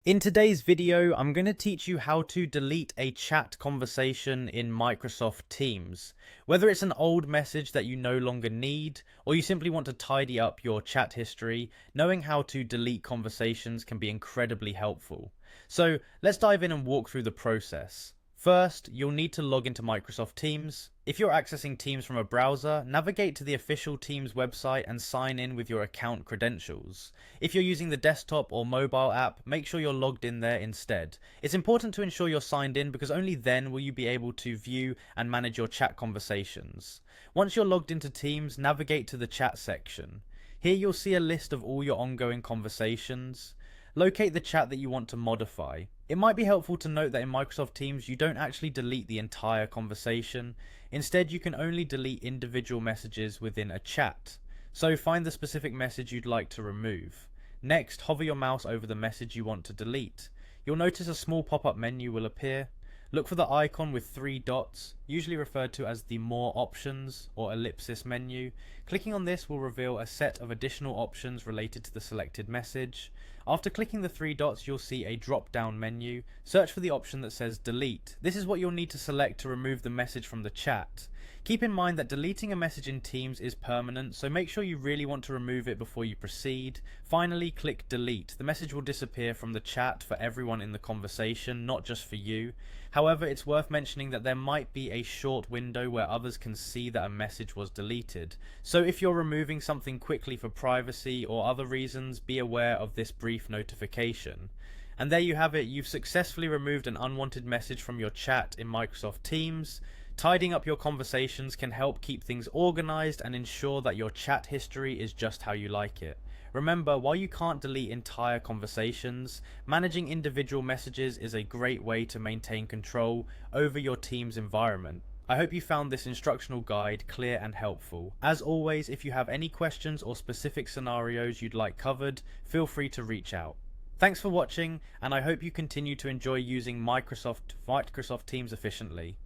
In today's video, I'm going to teach you how to delete a chat conversation in Microsoft Teams. Whether it's an old message that you no longer need, or you simply want to tidy up your chat history, knowing how to delete conversations can be incredibly helpful. So let's dive in and walk through the process. First, you'll need to log into Microsoft Teams. If you're accessing Teams from a browser, navigate to the official Teams website and sign in with your account credentials. If you're using the desktop or mobile app, make sure you're logged in there instead. It's important to ensure you're signed in because only then will you be able to view and manage your chat conversations. Once you're logged into Teams, navigate to the chat section. Here you'll see a list of all your ongoing conversations. Locate the chat that you want to modify. It might be helpful to note that in Microsoft Teams you don't actually delete the entire conversation. Instead, you can only delete individual messages within a chat. So find the specific message you'd like to remove. Next, hover your mouse over the message you want to delete. You'll notice a small pop-up menu will appear. Look for the icon with 3 dots, usually referred to as the More Options or ellipsis menu. Clicking on this will reveal a set of additional options related to the selected message. After clicking the 3 dots, you'll see a drop-down menu. Search for the option that says Delete. This is what you'll need to select to remove the message from the chat. Keep in mind that deleting a message in Teams is permanent, so make sure you really want to remove it before you proceed. Finally, click Delete. The message will disappear from the chat for everyone in the conversation, not just for you. However, it's worth mentioning that there might be a short window where others can see that a message was deleted. So if you're removing something quickly for privacy or other reasons, be aware of this brief notification. And there you have it, you've successfully removed an unwanted message from your chat in Microsoft Teams. Tidying up your conversations can help keep things organized and ensure that your chat history is just how you like it. Remember, while you can't delete entire conversations, managing individual messages is a great way to maintain control over your team's environment. I hope you found this instructional guide clear and helpful. As always, if you have any questions or specific scenarios you'd like covered, feel free to reach out. Thanks for watching, and I hope you continue to enjoy using Microsoft Teams efficiently.